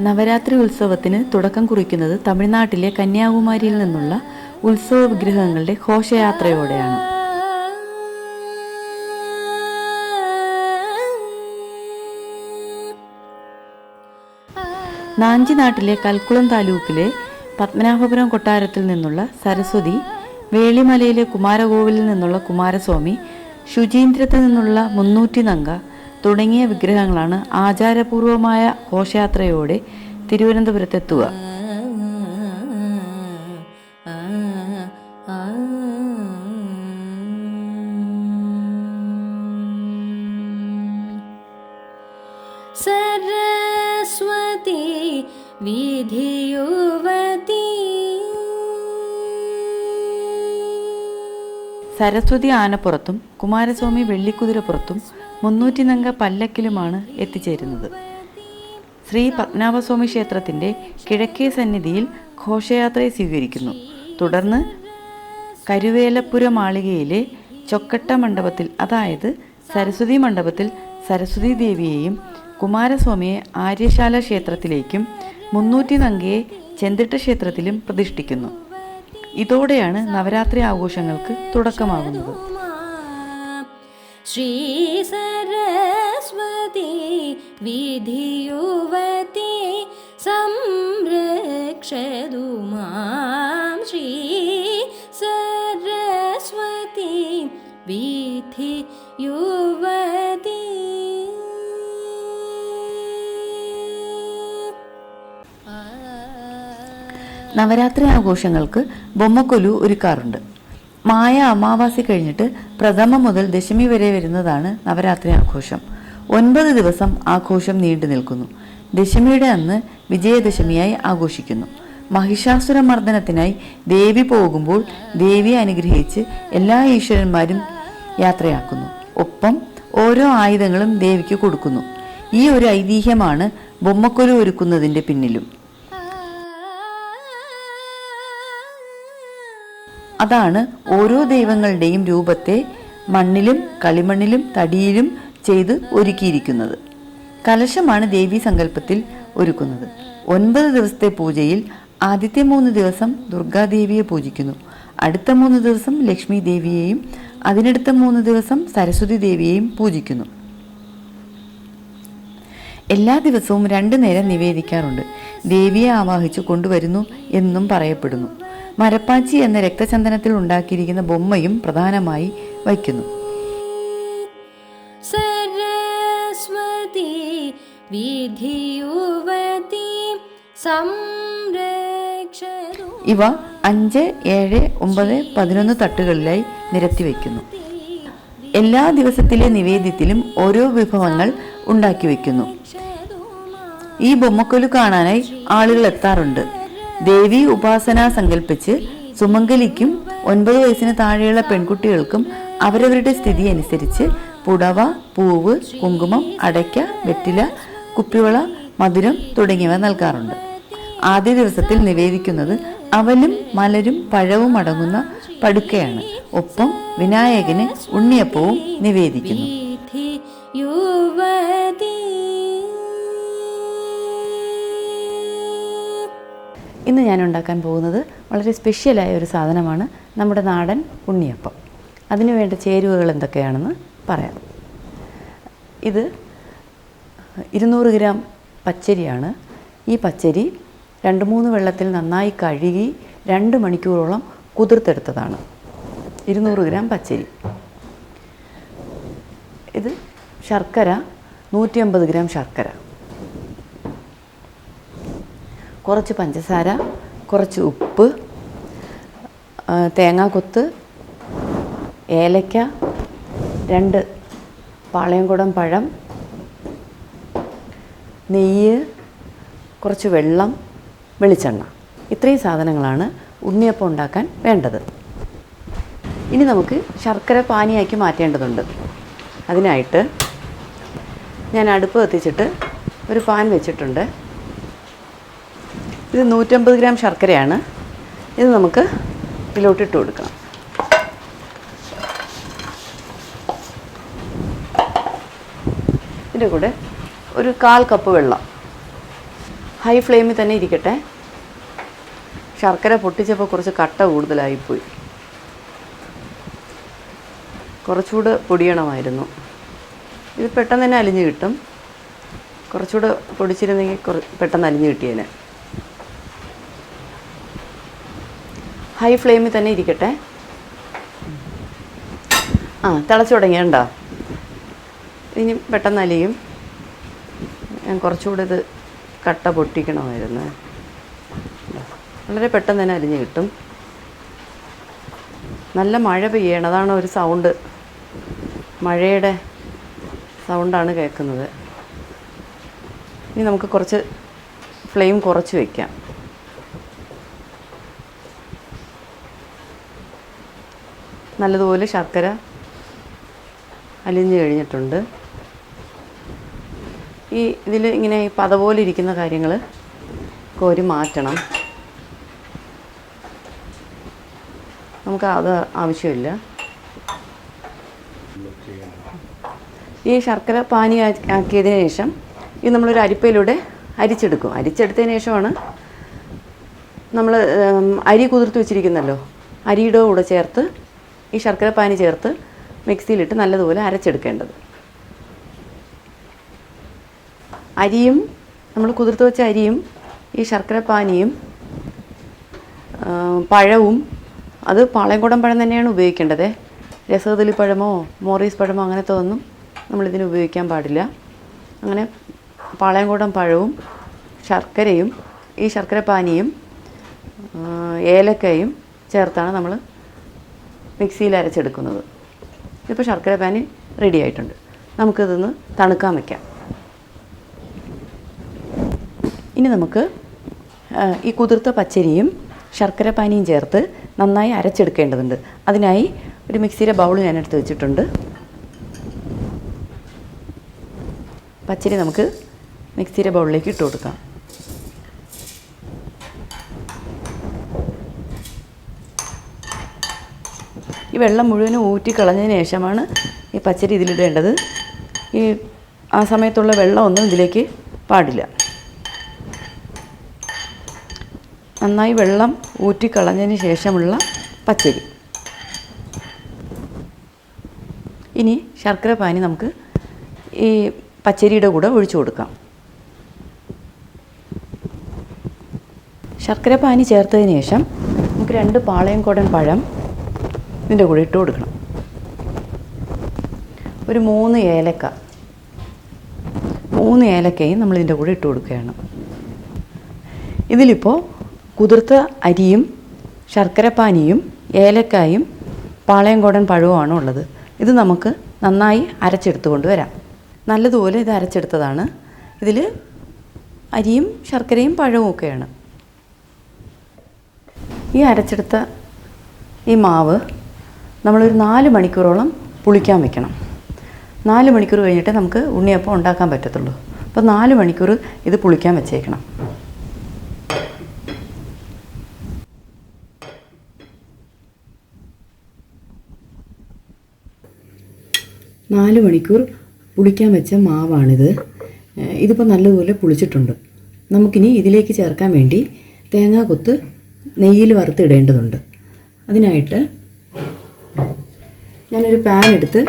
നവരാത്രി ഉത്സവത്തിന് തുടക്കം കുറിക്കുന്നത് തമിഴ്നാട്ടിലെ കന്യാകുമാരിയിൽ നിന്നുള്ള ഉത്സവ വിഗ്രഹങ്ങളുടെ ഘോഷയാത്രയോടെയാണ്. നാഞ്ചിനാട്ടിലെ കൽക്കുളം താലൂക്കിലെ പത്മനാഭപുരം കൊട്ടാരത്തിൽ നിന്നുള്ള സരസ്വതി, വേളിമലയിലെ കുമാരകോവിലിൽ നിന്നുള്ള കുമാരസ്വാമി, ശുചീന്ദ്രത്തിൽ നിന്നുള്ള 300 നങ്ക തുടങ്ങിയ വിഗ്രഹങ്ങളാണ് ആചാരപൂർവമായ ഘോഷയാത്രയോടെ തിരുവനന്തപുരത്തെത്തുക. സരസ്വതി വിധിയുവതി. സരസ്വതി ആനപ്പുറത്തും കുമാരസ്വാമി വെള്ളിക്കുതിരപ്പുറത്തും 300 നങ്ക പല്ലക്കിലുമാണ് എത്തിച്ചേരുന്നത്. ശ്രീ പത്മനാഭസ്വാമി ക്ഷേത്രത്തിൻ്റെ കിഴക്കേ സന്നിധിയിൽ ഘോഷയാത്രയെ സ്വീകരിക്കുന്നു. തുടർന്ന് കരുവേലപ്പുര മാളികയിലെ ചൊക്കട്ട മണ്ഡപത്തിൽ, അതായത് സരസ്വതി മണ്ഡപത്തിൽ സരസ്വതി ദേവിയെയും കുമാരസ്വാമിയെ ആര്യശാല ക്ഷേത്രത്തിലേക്കും 300 നങ്കയെ ചെന്തിട്ട ക്ഷേത്രത്തിലും പ്രതിഷ്ഠിക്കുന്നു. ഇതോടെയാണ് നവരാത്രി ആഘോഷങ്ങൾക്ക് തുടക്കമാകുന്നത്. ശ്രീ സരസ്വതി വിധിയുവതി സംരക്ഷതു മാം. ശ്രീ സരസ്വതി വിധിയുവതി. നവരാത്രി ആഘോഷങ്ങൾക്ക് ബൊമ്മക്കൊലു ഒരുക്കാറുണ്ട്. മായ അമാവാസി കഴിഞ്ഞിട്ട് പ്രഥമ മുതൽ ദശമി വരെ വരുന്നതാണ് നവരാത്രി ആഘോഷം. 9 ദിവസം ആഘോഷം നീണ്ടു നിൽക്കുന്നു. ദശമിയുടെ അന്ന് വിജയദശമിയായി ആഘോഷിക്കുന്നു. മഹിഷാസുര മർദ്ദനത്തിനായി ദേവി പോകുമ്പോൾ ദേവിയെ അനുഗ്രഹിച്ച് എല്ലാ ഈശ്വരന്മാരും യാത്രയാക്കുന്നു. ഒപ്പം ഓരോ ആയുധങ്ങളും ദേവിക്ക് കൊടുക്കുന്നു. ഈ ഒരു ഐതിഹ്യമാണ് ബൊമ്മക്കൊലു ഒരുക്കുന്നതിൻ്റെ പിന്നിലും. അതാണ് ഓരോ ദൈവങ്ങളുടെയും രൂപത്തെ മണ്ണിലും കളിമണ്ണിലും തടിയിലും ചെയ്ത് ഒരുക്കിയിരിക്കുന്നത്. കലശമാണ് ദേവീ സങ്കല്പത്തിൽ ഒരുക്കുന്നത്. 9 ദിവസത്തെ പൂജയിൽ ആദ്യത്തെ 3 ദിവസം ദുർഗാദേവിയെ പൂജിക്കുന്നു. അടുത്ത 3 ദിവസം ലക്ഷ്മി ദേവിയെയും അതിനടുത്ത 3 ദിവസം സരസ്വതി ദേവിയെയും പൂജിക്കുന്നു. എല്ലാ ദിവസവും 2 നേരം നിവേദിക്കാറുണ്ട്. ദേവിയെ ആവാഹിച്ചു കൊണ്ടുവരുന്നു എന്നും പറയപ്പെടുന്നു. മരപ്പാച്ചി എന്ന രക്തചന്ദനത്തിൽ ഉണ്ടാക്കിയിരിക്കുന്ന ബൊമ്മയും പ്രധാനമായി വയ്ക്കുന്നു. സരസ്വതി വിധിയുവതി സംരക്ഷതു. ഇവ 5, 7, 9, 11 തട്ടുകളിലായി നിരത്തി വയ്ക്കുന്നു. എല്ലാ ദിവസത്തിലെ നിവേദ്യത്തിലും ഓരോ വിഭവങ്ങൾ ഉണ്ടാക്കി വയ്ക്കുന്നു. ഈ ബൊമ്മക്കൊലു കാണാനായി ആളുകൾ എത്താറുണ്ട്. ദേവി ഉപാസന സങ്കല്പിച്ച് സുമംഗലിക്കും 9 വയസ്സിന് താഴെയുള്ള പെൺകുട്ടികൾക്കും അവരവരുടെ സ്ഥിതി അനുസരിച്ച് പുടവ, പൂവ്, കുങ്കുമം, അടയ്ക്ക, വെറ്റില, കുപ്പിവള, മധുരം തുടങ്ങിയവ നൽകാറുണ്ട്. ആദ്യ ദിവസത്തിൽ നിവേദിക്കുന്നത് അവലും മലരും പഴവും അടങ്ങുന്ന പടുക്കയാണ്. ഒപ്പം വിനായകന് ഉണ്ണിയപ്പവും നിവേദിക്കുന്നു. ഇന്ന് ഞാൻ ഉണ്ടാക്കാൻ പോകുന്നത് വളരെ സ്പെഷ്യലായ ഒരു സാധനമാണ്, നമ്മുടെ നാടൻ ഉണ്ണിയപ്പം. അതിനു വേണ്ട ചേരുവകൾ എന്തൊക്കെയാണെന്ന് പറയാം. ഇത് 200 ഗ്രാം പച്ചരിയാണ്. ഈ പച്ചരി 2-3 വെള്ളത്തിൽ നന്നായി കഴുകി 2 മണിക്കൂറോളം കുതിർത്തെടുത്തതാണ്. 200 ഗ്രാം പച്ചരി. ഇത് ശർക്കര 150 ഗ്രാം ശർക്കര, കുറച്ച് പഞ്ചസാര, കുറച്ച് ഉപ്പ്, തേങ്ങാക്കൊത്ത്, ഏലക്ക, 2 പാളയംകുടം പഴം, നെയ്യ്, കുറച്ച് വെള്ളം, വെളിച്ചെണ്ണ. ഇത്രയും സാധനങ്ങളാണ് ഉണ്ണിയപ്പം ഉണ്ടാക്കാൻ വേണ്ടത്. ഇനി നമുക്ക് ശർക്കര പാനിയാക്കി മാറ്റേണ്ടതുണ്ട്. അതിനായിട്ട് ഞാൻ അടുപ്പ് കത്തിച്ചിട്ട് ഒരു പാൻ വെച്ചിട്ടുണ്ട്. ഇത് 150 ഗ്രാം ശർക്കരയാണ്. ഇത് നമുക്ക് ഇതിലോട്ടിട്ട് കൊടുക്കണം. ഇതിൻ്റെ കൂടെ ഒരു 1/4 കപ്പ് വെള്ളം. ഹൈ ഫ്ലെയിമിൽ തന്നെ ഇരിക്കട്ടെ. ശർക്കര പൊട്ടിച്ചപ്പോൾ കുറച്ച് കട്ട കൂടുതലായിപ്പോയി. കുറച്ചുകൂടെ പൊടിയണമായിരുന്നു. ഇത് പെട്ടെന്ന് തന്നെ അലിഞ്ഞ് കിട്ടും. കുറച്ചുകൂടെ പൊടിച്ചിരുന്നെങ്കിൽ പെട്ടെന്ന് അലിഞ്ഞ് കിട്ടിയേനെ. ഹൈ ഫ്ലെയിമിൽ തന്നെ ഇരിക്കട്ടെ. തിളച്ച് തുടങ്ങിയണ്ടോ? ഇനി പെട്ടെന്ന് അലിയും. ഞാൻ കുറച്ചുകൂടെ ഇത് കട്ട പൊട്ടിക്കണമായിരുന്നു. വളരെ പെട്ടെന്ന് തന്നെ അലിഞ്ഞ് കിട്ടും. നല്ല മഴ പെയ്യണം, അതാണ് ഒരു സൗണ്ട്. മഴയുടെ സൗണ്ടാണ് കേൾക്കുന്നത്. ഇനി നമുക്ക് കുറച്ച് ഫ്ലെയിം കുറച്ച് വയ്ക്കാം. നല്ലതുപോലെ ശർക്കര അലിഞ്ഞ് കഴിഞ്ഞിട്ടുണ്ട്. ഇതിൽ ഇങ്ങനെ പത പോലെ ഇരിക്കുന്ന കാര്യങ്ങൾ കോരി മാറ്റണം. നമുക്ക് അത് ആവശ്യമില്ല. ഈ ശർക്കര പാനി ആക്കിയതിന് ശേഷം ഇത് നമ്മളൊരു അരിപ്പയിലൂടെ അരിച്ചെടുക്കും. അരിച്ചെടുത്തതിന് ശേഷമാണ് നമ്മൾ അരി കുതിർത്ത് വെച്ചിരിക്കുന്നല്ലോ, അരിയുടെ കൂടെ ചേർത്ത് ഈ ശർക്കര പാനി ചേർത്ത് മിക്സിയിലിട്ട് നല്ലതുപോലെ അരച്ചെടുക്കേണ്ടത്. അരിയും നമ്മൾ കുതിർത്ത് വെച്ച അരിയും ഈ ശർക്കര പാനിയും പഴവും, അത് പാളയംകുടം പഴം തന്നെയാണ് ഉപയോഗിക്കേണ്ടത്. രസകദളി പഴമോ മോറീസ് പഴമോ അങ്ങനത്തെ ഒന്നും നമ്മളിതിന് ഉപയോഗിക്കാൻ പാടില്ല. അങ്ങനെ പാളയംകുടം പഴവും ശർക്കരയും ഈ ശർക്കര പാനിയും ഏലക്കയും ചേർത്താണ് നമ്മൾ മിക്സിയിൽ അരച്ചെടുക്കുന്നത്. ഇതിപ്പോൾ ശർക്കര പാനി റെഡി ആയിട്ടുണ്ട്. നമുക്കിതൊന്ന് തണുക്കാൻ വയ്ക്കാം. ഇനി നമുക്ക് ഈ കുതിർത്ത പച്ചരിയും ശർക്കര പാനിയും ചേർത്ത് നന്നായി അരച്ചെടുക്കേണ്ടതുണ്ട്. അതിനായി ഒരു മിക്സിയുടെ ബൗൾ ഞാൻ എടുത്ത് വെച്ചിട്ടുണ്ട്. പച്ചരി നമുക്ക് മിക്സിയുടെ ബൗളിലേക്ക് ഇട്ട് കൊടുക്കാം. ഈ വെള്ളം മുഴുവനും ഊറ്റിക്കളഞ്ഞതിന് ശേഷമാണ് ഈ പച്ചരി ഇതിലിടേണ്ടത്. ആ സമയത്തുള്ള വെള്ളമൊന്നും ഇതിലേക്ക് പാടില്ല. നന്നായി വെള്ളം ഊറ്റിക്കളഞ്ഞതിന് ശേഷമുള്ള പച്ചരി. ഇനി ശർക്കര പാനി നമുക്ക് ഈ പച്ചരിയുടെ കൂടെ ഒഴിച്ചു കൊടുക്കാം. ശർക്കര പാനി ചേർത്തതിന് ശേഷം നമുക്ക് 2 പാളയംകുടൻ പഴം ഇതിൻ്റെ കൂടെ ഇട്ട് കൊടുക്കണം. ഒരു 3 ഏലക്ക, 3 ഏലക്കയും നമ്മളിതിൻ്റെ കൂടെ ഇട്ട് കൊടുക്കുകയാണ്. ഇതിലിപ്പോൾ കുതിർത്ത അരിയും ശർക്കര പാനിയും ഏലക്കായും പാളയംകുടൻ പഴവുമാണ് ഉള്ളത്. ഇത് നമുക്ക് നന്നായി അരച്ചെടുത്ത് കൊണ്ടുവരാം. നല്ലതുപോലെ ഇത് അരച്ചെടുത്തതാണ്. ഇതിൽ അരിയും ശർക്കരയും പഴവും ഒക്കെയാണ്. ഈ അരച്ചെടുത്ത ഈ മാവ് നമ്മളൊരു 4 മണിക്കൂറോളം പുളിക്കാൻ വെക്കണം. 4 മണിക്കൂർ കഴിഞ്ഞിട്ടേ നമുക്ക് ഉണ്ണിയപ്പം ഉണ്ടാക്കാൻ പറ്റത്തുള്ളൂ. അപ്പോൾ 4 മണിക്കൂർ ഇത് പുളിക്കാൻ വെച്ചേക്കണം. 4 മണിക്കൂർ പുളിക്കാൻ വെച്ച മാവാണിത്. ഇതിപ്പോൾ നല്ലതുപോലെ പുളിച്ചിട്ടുണ്ട്. നമുക്കിനി ഇതിലേക്ക് ചേർക്കാൻ വേണ്ടി തേങ്ങാക്കൊത്ത് നെയ്യിൽ വറുത്തിടേണ്ടതുണ്ട്. അതിനായിട്ട് ഞാനൊരു പാൻ എടുത്ത്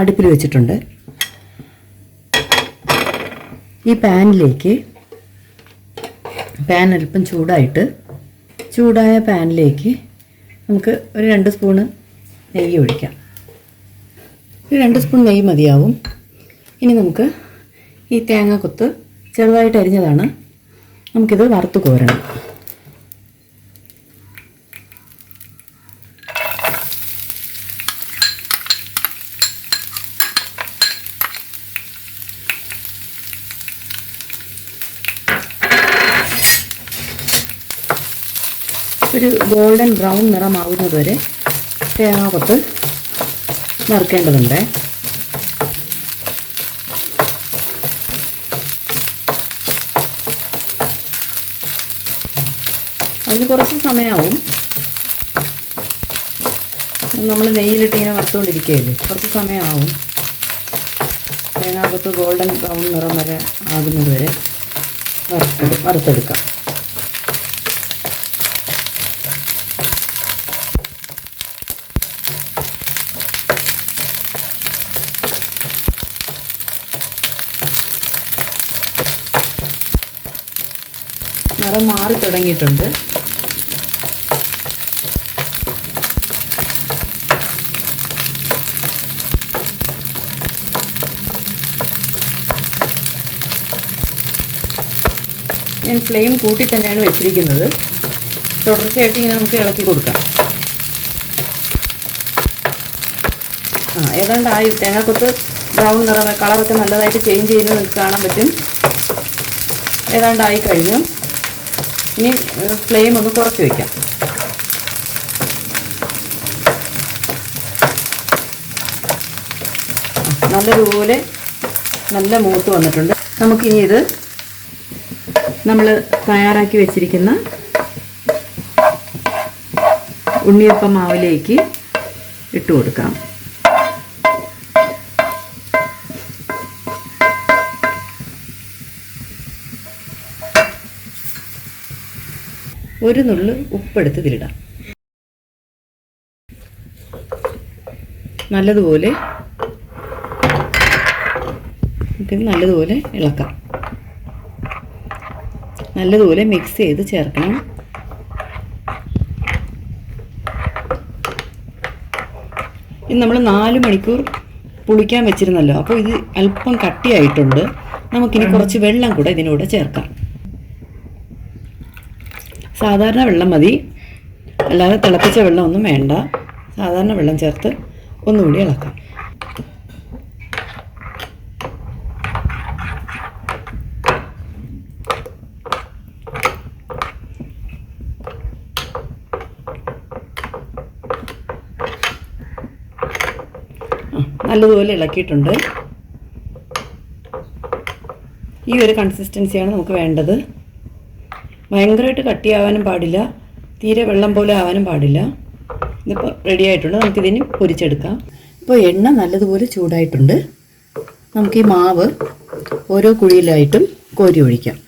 അടുപ്പിൽ വെച്ചിട്ടുണ്ട്. ഈ പാനിലേക്ക് പാൻ അല്പം ചൂടായ പാനിലേക്ക് നമുക്ക് ഒരു 2 സ്പൂണ് നെയ്യ് ഒഴിക്കാം. ഒരു 2 സ്പൂൺ നെയ്യ് മതിയാവും. ഇനി നമുക്ക് ഈ തേങ്ങാക്കൊത്ത് ചെറുതായിട്ട് അരിഞ്ഞതാണ്, നമുക്കിത് വറുത്ത് കോരണം. ഒരു ഗോൾഡൻ ബ്രൗൺ നിറമാവുന്നത് വരെ തേങ്ങാക്കൊത്ത് വറുക്കേണ്ടതുണ്ട്. അതിന് കുറച്ച് സമയമാവും. നമ്മൾ നെയ്യിലിട്ട് ഇങ്ങനെ വറുത്തുകൊണ്ടിരിക്കുകയല്ലേ, കുറച്ച് സമയമാവും. തേങ്ങാക്കൊത്ത് ഗോൾഡൻ ബ്രൗൺ നിറം വരെ ആകുന്നത് വരെ വറുത്തെടുക്കാം. നിറം മാറി തുടങ്ങിയിട്ടുണ്ട്. ഞാൻ ഫ്ലെയിം കൂട്ടി തന്നെയാണ് വെച്ചിരിക്കുന്നത്. തുടർച്ചയായിട്ട് ഇങ്ങനെ നമുക്ക് ഇളക്കി കൊടുക്കാം. ഏതാണ്ട് ആയി. തേങ്ങാക്കൊത്ത് ബ്രൗൺ നിറം കളറൊക്കെ നല്ലതായിട്ട് ചേഞ്ച് ചെയ്യുന്നത് നിങ്ങൾക്ക് കാണാൻ പറ്റും. ഏതാണ്ടായി കഴിഞ്ഞു. ഇനി ഫ്ലെയിം ഒന്ന് കുറച്ച് വയ്ക്കാം. നല്ലതുപോലെ നല്ല മൂത്ത് വന്നിട്ടുണ്ട്. നമുക്കിനി ഇത് നമ്മൾ തയ്യാറാക്കി വെച്ചിരിക്കുന്ന ഉണ്ണിയപ്പം മാവിലേക്ക് ഇട്ട് കൊടുക്കാം. ഒരു നുള്ള് ഉപ്പെടുത്ത് ഇതിലിടാം. നല്ലതുപോലെ നല്ലതുപോലെ ഇളക്കാം. നല്ലതുപോലെ മിക്സ് ചെയ്ത് ചേർക്കണം. ഇത് നമ്മൾ 4 മണിക്കൂർ പുളിക്കാൻ വെച്ചിരുന്നല്ലോ, അപ്പോൾ ഇത് അല്പം കട്ടിയായിട്ടുണ്ട്. നമുക്കിനി കുറച്ച് വെള്ളം കൂടെ ഇതിനൂടെ ചേർക്കാം. സാധാരണ വെള്ളം മതി, അല്ലാതെ തിളപ്പിച്ച വെള്ളമൊന്നും വേണ്ട. സാധാരണ വെള്ളം ചേർത്ത് ഒന്നുകൂടി ഇളക്കാം. നല്ലതുപോലെ ഇളക്കിയിട്ടുണ്ട്. ഈ ഒരു കൺസിസ്റ്റൻസിയാണ് നമുക്ക് വേണ്ടത്. ഭയങ്കരമായിട്ട് കട്ടിയാവാനും പാടില്ല, തീരെ വെള്ളം പോലെ ആവാനും പാടില്ല. ഇതിപ്പോൾ റെഡി ആയിട്ടുണ്ട്. നമുക്കിതിന് പൊരിച്ചെടുക്കാം. ഇപ്പോൾ എണ്ണ നല്ലതുപോലെ ചൂടായിട്ടുണ്ട്. നമുക്ക് ഈ മാവ് ഓരോ കുഴിയിലായിട്ടും കോരി ഒഴിക്കാം.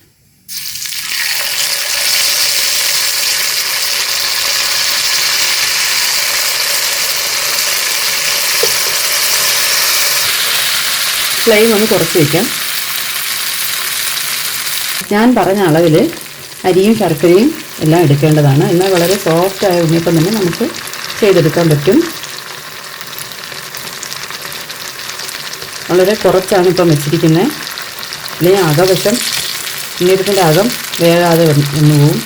ഫ്ലെയിം ഒന്ന് കുറച്ച് വയ്ക്കാം. ഞാൻ പറഞ്ഞ അളവിൽ അരിയും ശർക്കരയും എല്ലാം എടുക്കേണ്ടതാണ്. എന്നാൽ വളരെ സോഫ്റ്റായ ഉണ്ണിയപ്പം തന്നെ നമുക്ക് ചെയ്തെടുക്കാൻ പറ്റും. വളരെ കുറച്ചാണ് ഇപ്പം വെച്ചിരിക്കുന്നത്. അല്ലെങ്കിൽ അകവശം ഉണ്ണിയപ്പത്തിൻ്റെ അകം വേകാതെ വന്നു പോവും.